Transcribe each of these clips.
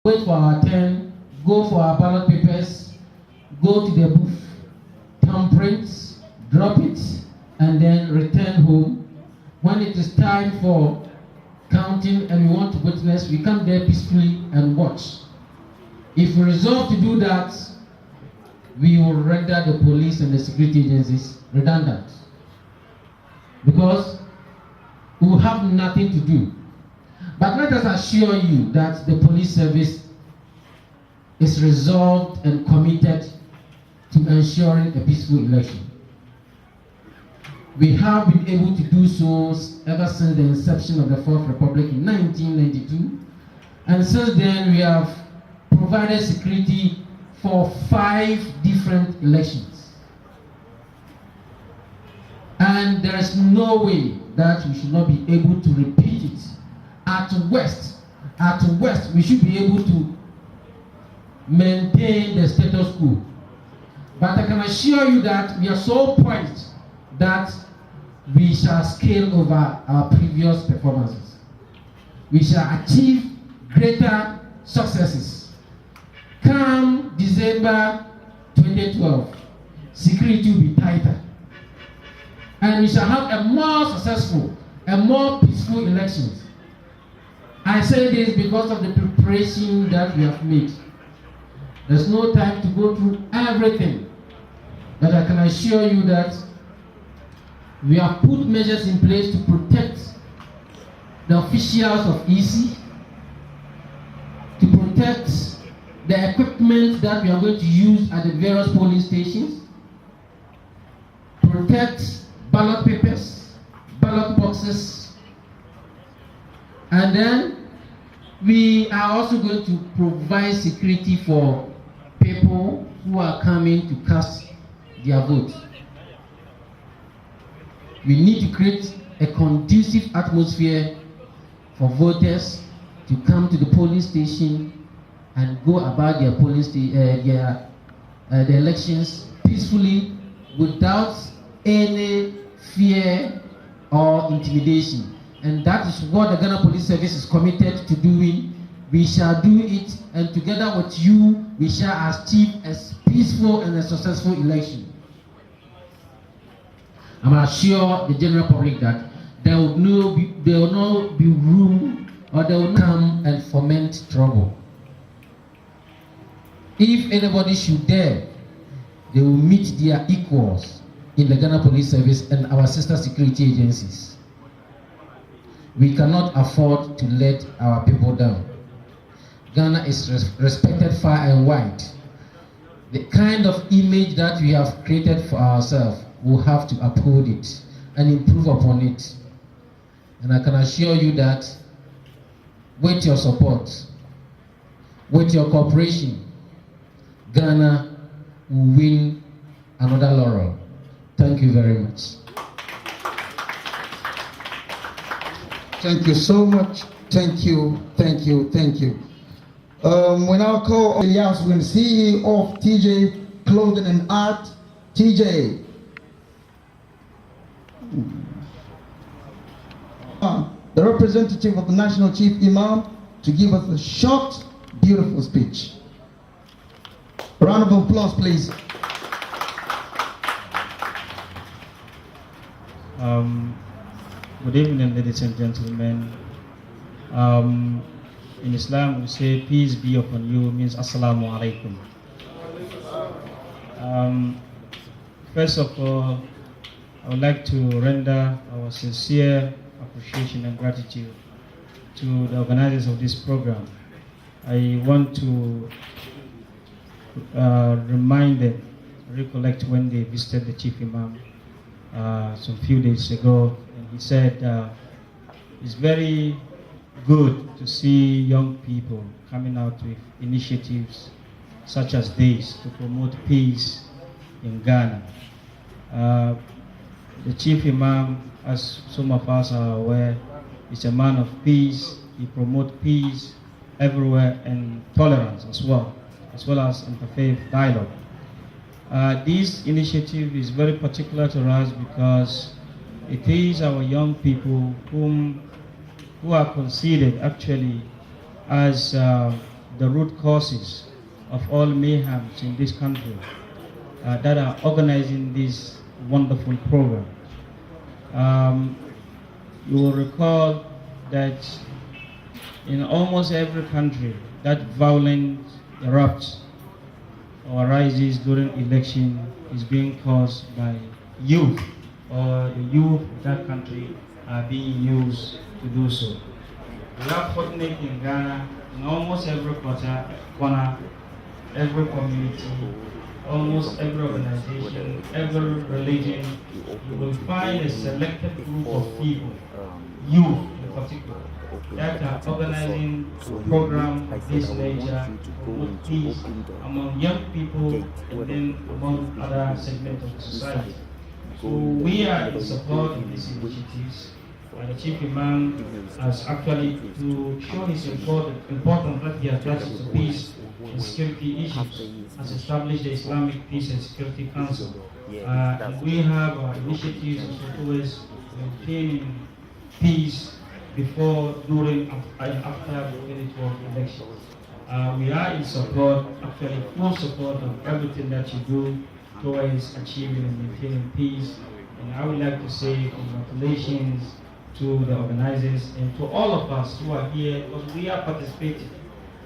wait for our turn, go for our ballot papers, go to the booth, thumbprints, drop it, and then return home. When it is time for counting and we want to witness, we come there peacefully and watch. If we resolve to do that, we will render the police and the security agencies redundant, because we will have nothing to do. But let us assure you that the police service is resolved and committed to ensuring a peaceful election. We have been able to do so ever since the inception of the Fourth Republic in 1992, and since then we have provided security for 5 different elections. And there is no way that we should not be able to repeat it. At worst, we should be able to maintain the status quo. But I can assure you that we are so poised that we shall scale over our previous performances. We shall achieve greater successes. Come December 2012, security will be tighter. And we shall have a more successful and more peaceful elections. I say this because of the preparation that we have made. There's no time to go through everything, but I can assure you that we have put measures in place to protect the officials of EC, to protect the equipment that we are going to use at the various polling stations, protect ballot papers, ballot boxes, and then we are also going to provide security for people who are coming to cast their vote. We need to create a conducive atmosphere for voters to come to the polling station and go about their the elections peacefully without any fear or intimidation. And that is what the Ghana Police Service is committed to doing. We shall do it, and together with you, we shall achieve a peaceful and a successful election. I'm assure the general public that there will not be room, or they will come and foment trouble. If anybody should dare, they will meet their equals in the Ghana Police Service and our sister security agencies. We cannot afford to let our people down. Ghana is respected far and wide. The kind of image that we have created for ourselves, we'll have to uphold it and improve upon it. And I can assure you that with your support, with your cooperation, Ghana will win another laurel. Thank you very much. Thank you so much. Thank you. We now call Elias Win, CEO of Tijay Clothing and Art. Tijay. The representative of the National Chief Imam to give us a short, beautiful speech. Round of applause, please. Good evening, ladies and gentlemen. In Islam, we say peace be upon you, means Assalamu alaikum. First of all, I would like to render our sincere appreciation and gratitude to the organizers of this program. I want to remind them, recollect when they visited the Chief Imam some few days ago, and he said it's very good to see young people coming out with initiatives such as this to promote peace in Ghana. The Chief Imam, as some of us are aware, is a man of peace. He promotes peace everywhere and tolerance as well as interfaith dialogue. This initiative is very particular to us because it is our young people who are considered actually as the root causes of all mayhems in this country that are organizing this wonderful program. You will recall that in almost every country that violence erupts or arises during election is being caused by youth, or the youth of that country are being used to do so. We are fortunate in Ghana, in almost every corner, every community, almost every organization, every religion, you will find a selected group of people, youth in particular, that are organizing a program of this nature to promote peace among young people and then among other segments of society. So we are in support of these initiatives. The Chief Imam has actually, to show his importance that he has touched to peace and security issues, has established the Islamic Peace and Security Council. And we have initiatives also towards maintaining peace before, during, and after the 2012 elections. We are in support, actually full support of everything that you do towards achieving and maintaining peace. And I would like to say congratulations to the organizers and to all of us who are here, because we are participating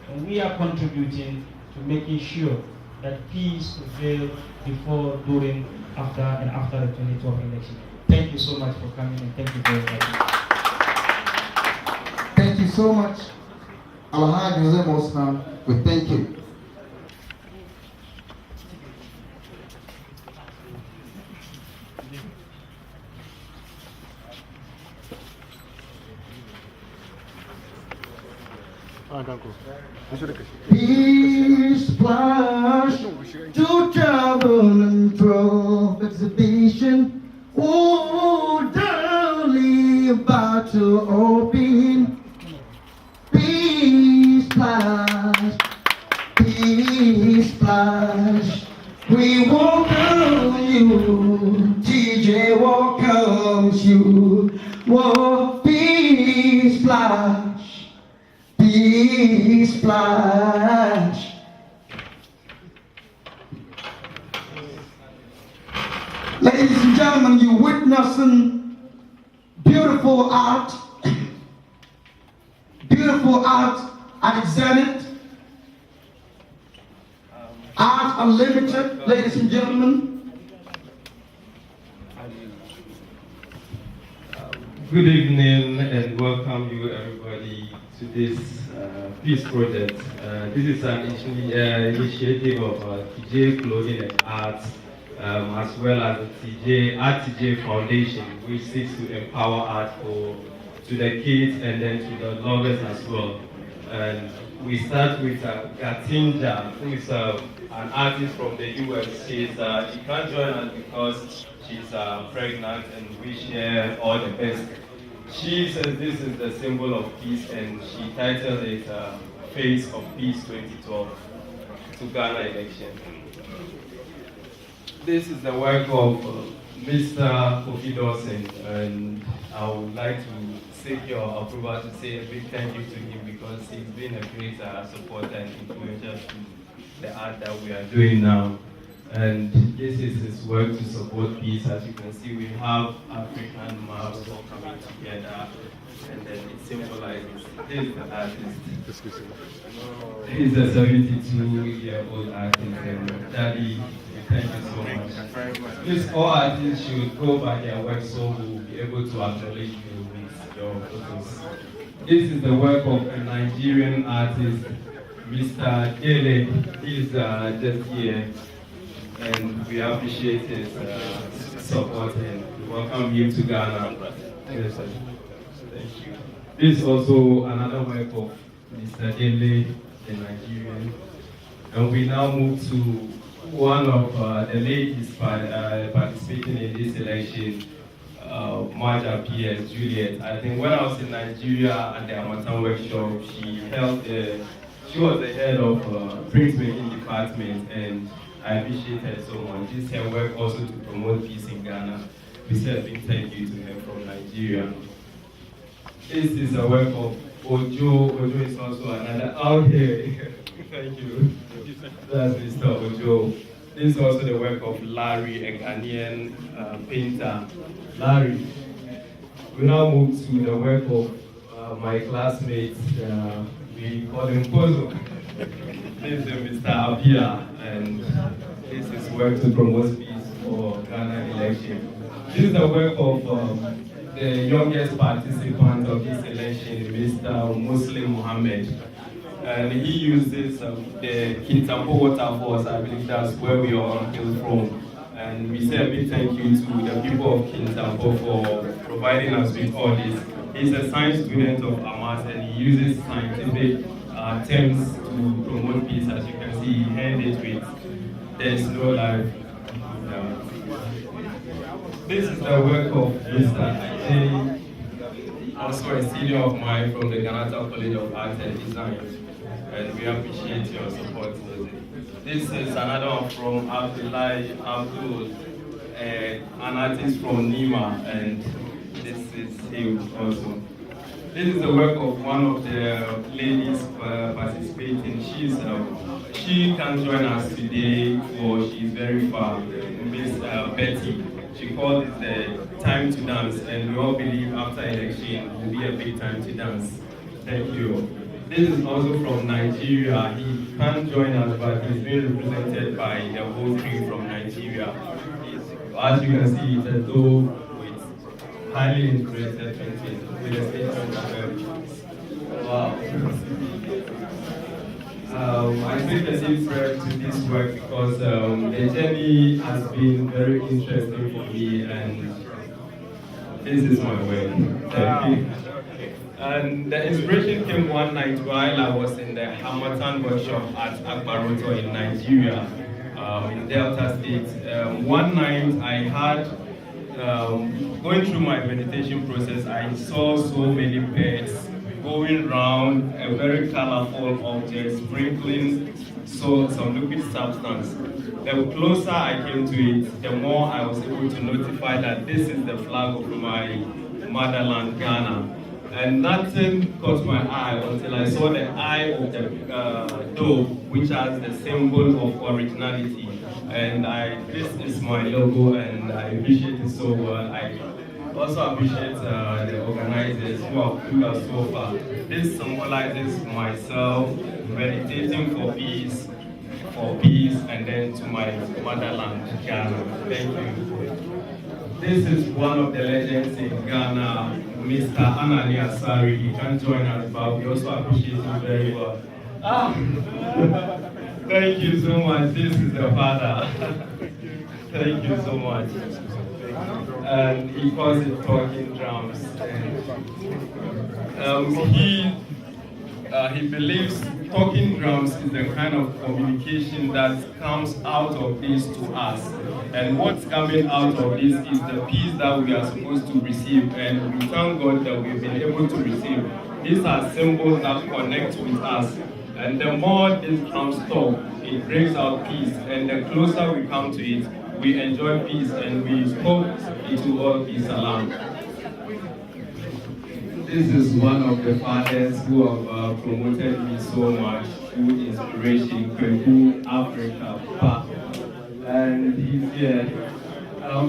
and we are contributing to making sure that peace prevails before, during, after, and after the 2012 election. Thank you so much for coming, and thank you very much. Thank you so much, Alhaji Jose Mosman. We thank you. Peace splash to travel and throw exhibition. Oh, darling, about to open. Peace splash, peace splash. We welcome you, Tijay welcomes you. Whoa, peace splash, peace splash. Ladies and gentlemen, you're witnessing beautiful art at its zenith. Art unlimited, ladies and gentlemen. Good evening and welcome you everybody to this peace project. This is an initiative of Tijay Clothing and Arts, as well as the Tijay Foundation, which seeks to empower art to the kids and then to the lovers as well. And we start with Gatinja, who is an artist from the US. She can't join us because she's pregnant, and we share all the best. She says this is the symbol of peace, and she titled it Face of Peace 2012 to Ghana election. This is the work of Mr. Kofi Dawson, and I would like to seek your approval to say a big thank you to him, because he's been a great supporter and influencer to the art that we are doing now. And this is his work to support peace. As you can see, we have African maps all coming together, and then it symbolizes this is the artist. He's a 72-year-old artist, and Daddy, thank you so much. Please, all artists should go by their work, so we'll be able to acknowledge you with your photos. This is the work of a Nigerian artist, Mr. Dele. He's just here, and we appreciate his support and welcome him to Ghana. Yes, thank you. This is also another work of Mr. Dele, the Nigerian. And we now move to one of the ladies participating in this election, Maja P.S. Juliet. I think when I was in Nigeria at the Amatan workshop, she was the head of printmaking department, and I appreciate her so much. This is her work also to promote peace in Ghana. We say a big thank you to her from Nigeria. This is a work of Ojo. Ojo is also another out here. Thank you. That's Mr. Ojo. This is also the work of Larry, a Ghanaian painter. Larry. We now move to the work of my classmates. We call him Pozo. This is Mr. Abia, and this is work to promote peace for Ghana election. This is the work of the youngest participant of this election, Mr. Muslim Mohammed. And he uses the Kintampo waterfalls. I believe that's where we are hail from. And we say a big thank you to the people of Kintampo for providing us with all this. He's a science student of Amas, and he uses scientific terms to promote peace. As you can see, he ended with "There's no life." This is the work of Mr. Tijay, also a senior of mine from the Ghana College of Art and Design. And we appreciate your support. This is another one from Abdullah Abdul, an artist from Nima, and this is him also. This is the work of one of the ladies participating. She can't join us today, for she's very far, Miss Betty. She called it the time to dance, and we all believe after election will be a big time to dance. Thank you. This is also from Nigeria. He can't join us, but he's being represented by the whole crew from Nigeria. As you can see, it's a dog with highly integrated painting with a statement of wow. I think a deep prayer to this work because the journey has been very interesting for me, and this is my way. Thank you. And the inspiration came one night while I was in the Hamilton workshop at Akbaroto in Nigeria, in Delta State. One night I had, going through my meditation process, I saw so many birds going round a very colorful object, sprinkling some liquid substance. The closer I came to it, the more I was able to notify that this is the flag of my motherland, Ghana. And nothing caught my eye until I saw the eye of the dove, which has the symbol of originality. And this is my logo, and I appreciate it so well. I also appreciate the organizers who have put us so far. This symbolizes myself meditating for peace, and then to my motherland, Ghana. Thank you. This is one of the legends in Ghana, Mr. Anani Asari. He can't join us, but we also appreciate him very well. Thank you so much. This is the father. Thank you so much. And he calls it talking drums. He believes talking drums is the kind of communication that comes out of this to us. And what's coming out of this is the peace that we are supposed to receive. And we thank God that we've been able to receive. These are symbols that connect with us. And the more these drums talk, it brings out peace. And the closer we come to it, we enjoy peace, and we hope it will all be salam. This is one of the fathers who have promoted me so much through inspiration, Kweku Africa. And he's here.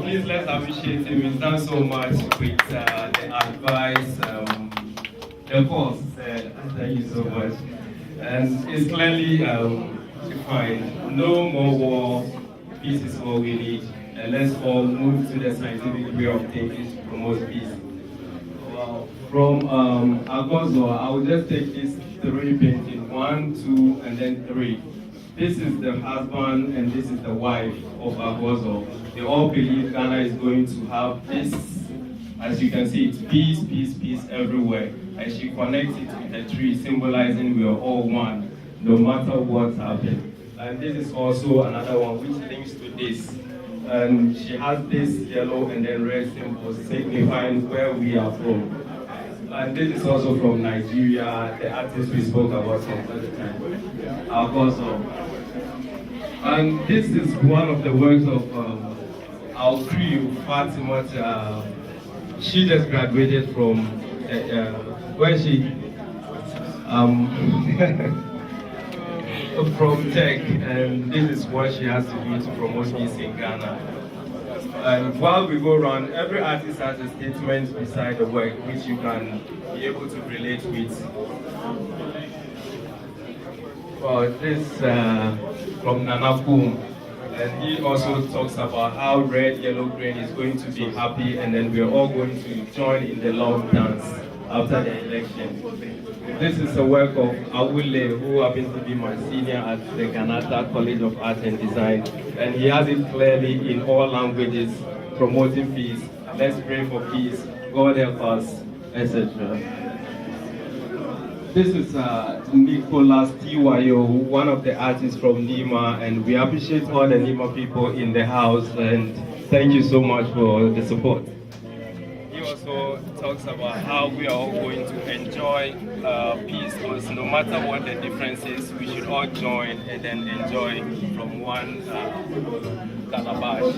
Please let's appreciate him. He's done so much with the advice, the course. Thank you so much. And it's clearly defined. No more war. Peace is all we need. And let's all move to the scientific way of thinking to promote peace. Wow. From Agozo, I will just take these three paintings, 1, 2, and then 3. This is the husband and this is the wife of Agozo. They all believe Ghana is going to have this, as you can see, it's peace, peace, peace everywhere. And she connects it with a tree, symbolizing we are all one, no matter what happens. And this is also another one which links to this. And she has this yellow and then red symbol signifying where we are from. And this is also from Nigeria, the artist we spoke about some other time, Agozo. And this is one of the works of our crew, Fatima. She just graduated from, where she? from Tech, and this is what she has to do to promote peace in Ghana. And while we go around, every artist has a statement beside the work which you can be able to relate with. Well, this from Nana Boom, and he also talks about how red, yellow, green is going to be happy, and then we're all going to join in the love dance after the election. This is a work of Awule, who happens to be my senior at the Ganata College of Art and Design, and he has it clearly in all languages, promoting peace. Let's pray for peace. God help us, etc. This is Nicholas Tiwayo, one of the artists from Nima, and we appreciate all the Nima people in the house, and thank you so much for the support. He also talks about how we are all going to enjoy peace, because no matter what the difference is, we should all join and then enjoy from one calabash.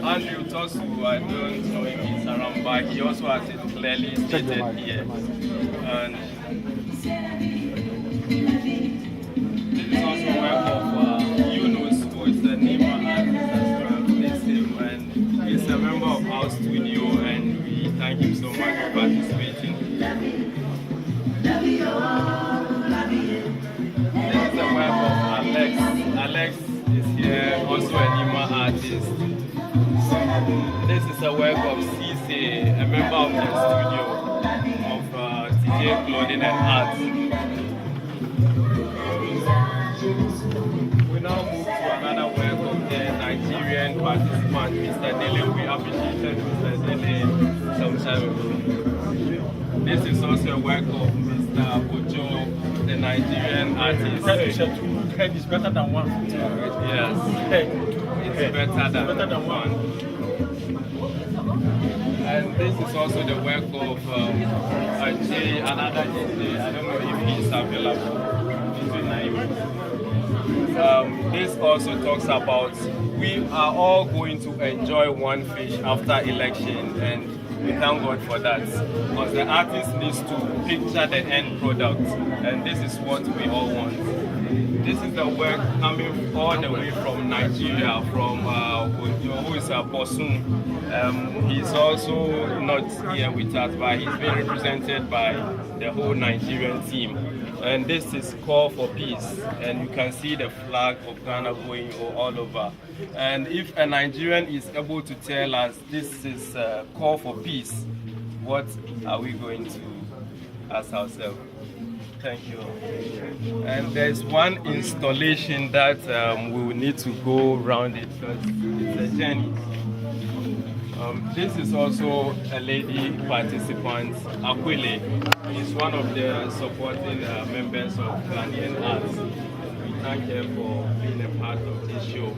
Andrew Tosu, I don't know if he's around, but he also has it clearly stated here. And this is also work of Yunus, who is the Nima artist as well. This him, and he's a member of our studio, and we thank him so much for participating. This is the work of Alex. Alex is here, also a Nima artist. This is a work of Cisse, a member of the studio of Tijay Clothing and Arts. We now move to another work of the Nigerian participant, Mr. Dele. We appreciated Mr. Dele some time ago. This is also a work of Mr. Ojo, the Nigerian artist. Head is better than one. Yes, it's better than one. And this is also the work of Tijay, another Tijay. I don't know if he's available. This also talks about we are all going to enjoy one fish after election, and we thank God for that, because the artist needs to picture the end product, and this is what we all want. This is the work coming all the way from Nigeria, from who is Bosun. He's also not here with us, but he's being represented by the whole Nigerian team. And this is Call for Peace, and you can see the flag of Ghana going all over. And if a Nigerian is able to tell us this is a call for peace, what are we going to ask ourselves? Thank you. And there's one installation that we will need to go around it, because it's a journey. This is also a lady participant, Aquile. She's one of the supporting members of Ghanaian Arts. We thank her for being a part of this show.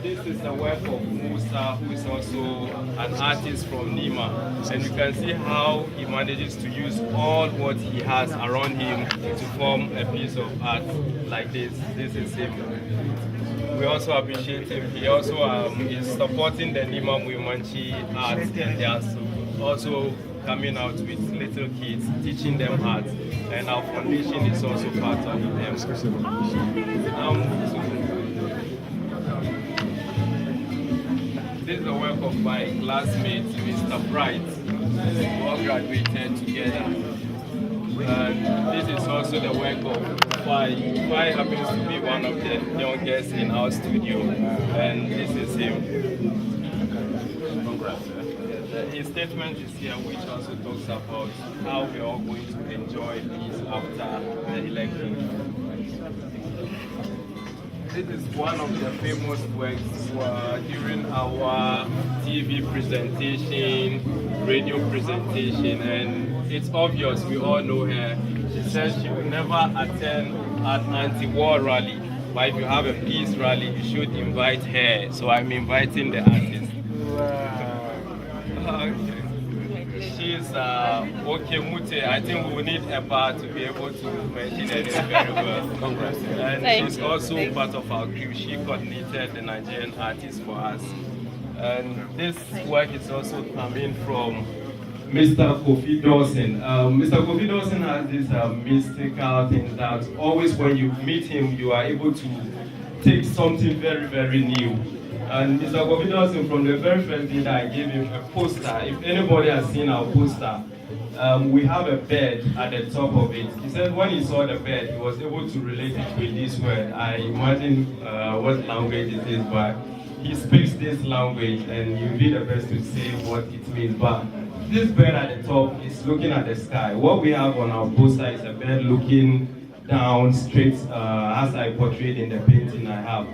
This is a work of Musa, who is also an artist from Nima. And you can see how he manages to use all what he has around him to form a piece of art like this. This is him. We also appreciate him. He also is supporting the Nima Mwimanchi art, and they are also coming out with little kids, teaching them art. And our foundation is also part of them. This is the work of my classmate, Mr. Bright. We all graduated together. And this is also the work of Fai. Fai happens to be one of the youngest in our studio, and this is him. Congrats. His statement is here, which also talks about how we are all going to enjoy peace after the election. This is one of the famous works during our TV presentation, radio presentation, and it's obvious, we all know her. She says she will never attend an anti-war rally, but if you have a peace rally, you should invite her. So I'm inviting the artist. She's okay, Mute. I think we will need a bar to be able to mention her name very well. Congrats. And she's also part of our crew. She coordinated the Nigerian artists for us. And this work is also coming from Mr. Kofi Dawson. Mr. Kofi Dawson has this mystical thing that always when you meet him, you are able to take something very, very new. And Mr. Kofi Dawson, from the very first day that I gave him a poster, if anybody has seen our poster, we have a bird at the top of it. He said when he saw the bird, he was able to relate it with this word. I imagine what language it is, but he speaks this language, and you'll be the best to say what it means. But this bird at the top is looking at the sky. What we have on our poster is a bird looking down straight, as I portrayed in the painting I have.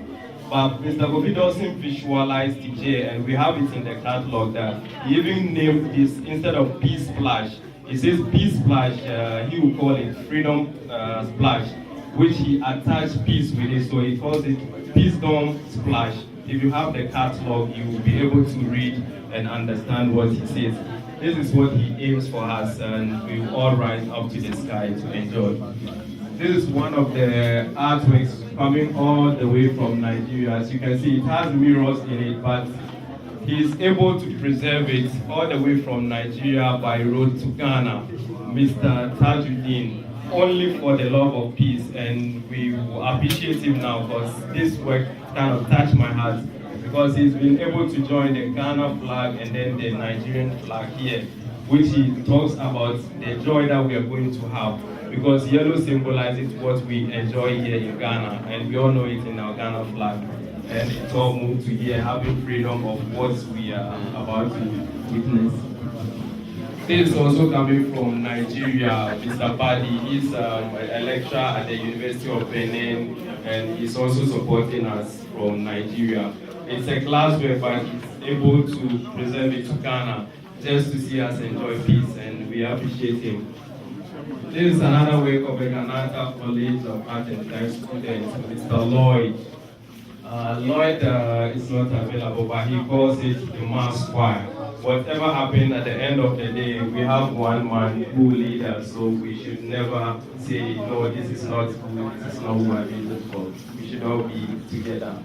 But Mr. Kofi Dawson visualized Tijay, and we have it in the catalog that he even named this, instead of Peace Splash, he says Peace Splash, he will call it Freedom Splash, which he attached peace with it, so he calls it Peace Dawn Splash. If you have the catalog, you will be able to read and understand what he says. This is what he aims for us, and we will all rise up to the sky to enjoy. This is one of the artworks coming all the way from Nigeria. As you can see, it has mirrors in it, but he's able to preserve it all the way from Nigeria by road to Ghana. Mr. Tajuddin, only for the love of peace, and we will appreciate him now because this work kind of touched my heart because he's been able to join the Ghana flag and then the Nigerian flag here, which he talks about the joy that we are going to have. Because yellow symbolizes what we enjoy here in Ghana, and we all know it in our Ghana flag. And it's all moved to here, having freedom of what we are about to witness. This is also coming from Nigeria, Mr. Badi. He's a lecturer at the University of Benin, and he's also supporting us from Nigeria. It's a glassware, but he's able to preserve it to Ghana, just to see us enjoy peace, and we appreciate him. This is another work of a Ghanaian College of Art and Design student, Mr. Lloyd. Lloyd is not available, but he calls it the mass choir. Whatever happened at the end of the day, we have one man who leads us, so we should never say, no, this is not who, this is not who I made it for. We should all be together.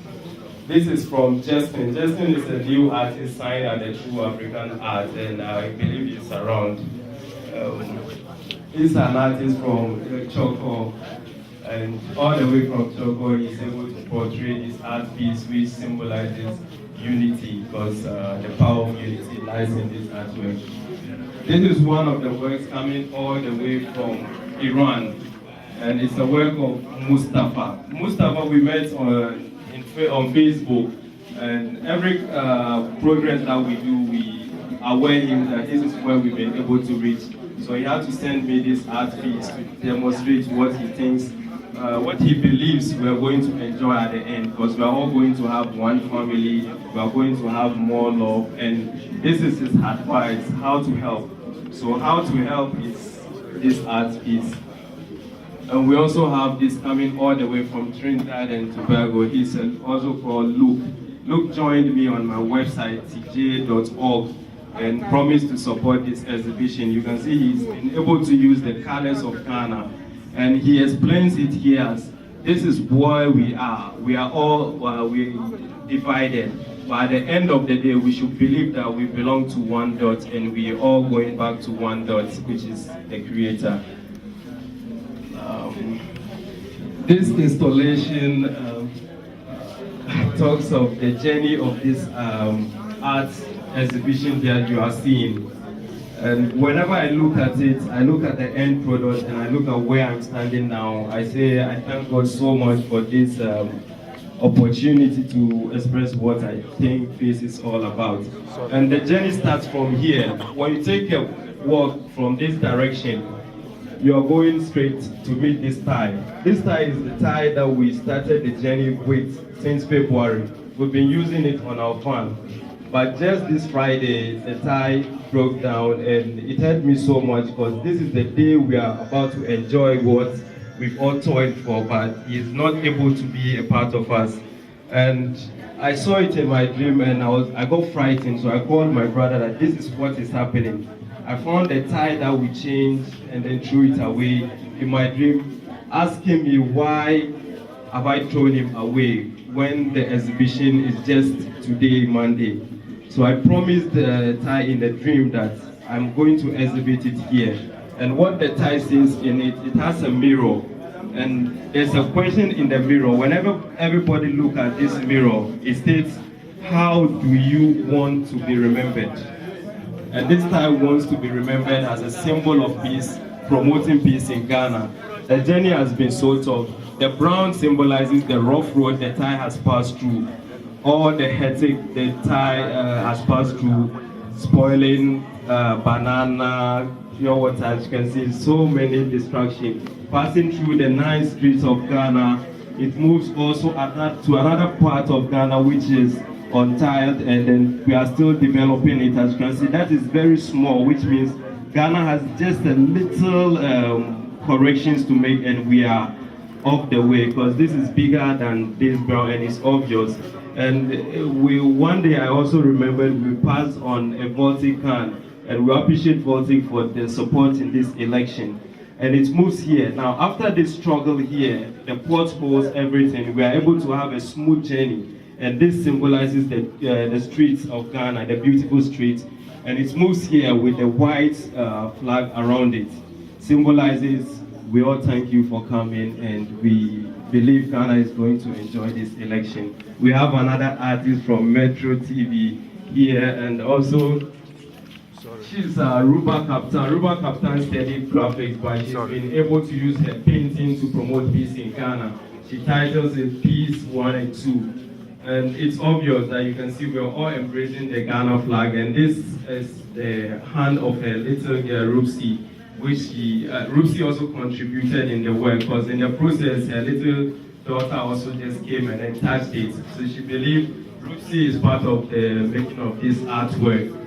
This is from Justin. Justin is a new artist signed at the True African Art, and I believe he's around. He's an artist from Choco, and all the way from Choco, he's able to portray this art piece which symbolizes unity, because the power of unity lies in this artwork. This is one of the works coming all the way from Iran, and it's a work of Mustafa. Mustafa we met on Facebook, and every progress that we do, we aware him that this is where we've been able to reach. So he had to send me this art piece to demonstrate what he thinks, what he believes we are going to enjoy at the end, because we are all going to have one family, we are going to have more love, and this is his advice, how to help. So how to help is this art piece. And we also have this coming all the way from Trinidad and Tobago. He's also called Luke. Luke joined me on my website, tj.org, and promised to support this exhibition. You can see he's been able to use the colors of Ghana, and he explains it here as, this is where we are. We are all we divided, but at the end of the day, we should believe that we belong to one dot, and we are all going back to one dot, which is the Creator. This installation talks of the journey of this art exhibition that you are seeing. And whenever I look at it, I look at the end product and I look at where I'm standing now. I say, I thank God so much for this opportunity to express what I think this is all about. And the journey starts from here. When you take a walk from this direction, you are going straight to meet this tie. This tie is the tie that we started the journey with since February. We've been using it on our farm. But just this Friday, the tie broke down, and it hurt me so much because this is the day we are about to enjoy what we've all toiled for, but he's not able to be a part of us. And I saw it in my dream, and I got frightened, so I called my brother that this is what is happening. I found the tie that we changed and then threw it away in my dream, asking me why have I thrown him away when the exhibition is just today, Monday. So I promised the tie in the dream that I'm going to exhibit it here. And what the tie says in it, it has a mirror. And there's a question in the mirror. Whenever everybody look at this mirror, it states, how do you want to be remembered? And this tie wants to be remembered as a symbol of peace, promoting peace in Ghana. The journey has been so tough. The brown symbolizes the rough road the tie has passed through. All the headache the tie has passed through, spoiling banana, pure water, as you can see, so many distractions. Passing through the 9 streets of Ghana, it moves also to another part of Ghana which is untied, and then we are still developing it. As you can see, that is very small, which means Ghana has just a little corrections to make, and we are off the way, because this is bigger than this brown and it's obvious. And one day I also remembered we passed on a Baltic can, and we appreciate Baltic for the support in this election. And it moves here. Now, after this struggle here, the potholes, everything, we are able to have a smooth journey. And this symbolizes the streets of Ghana, the beautiful streets. And it moves here with the white flag around it. Symbolizes, we all thank you for coming, and we believe Ghana is going to enjoy this election. We have another artist from Metro TV here, and also she's Ruba Captain. Ruba Captain studied graphics, but she's been able to use her painting to promote peace in Ghana. She titles it Peace 1 and 2. And it's obvious that you can see we're all embracing the Ghana flag, and this is the hand of her little girl, Rupsi, which Rupsi also contributed in the work, because in the process, her little daughter also just came and then touched it. So she believed Rupsi is part of the making of this artwork.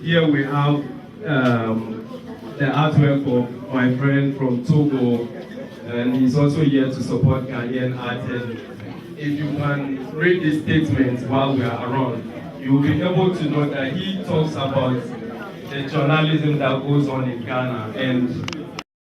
Here we have the artwork of my friend from Togo, and he's also here to support Ghanaian art. And if you can read this statement while we are around, you will be able to know that he talks about the journalism that goes on in Ghana. And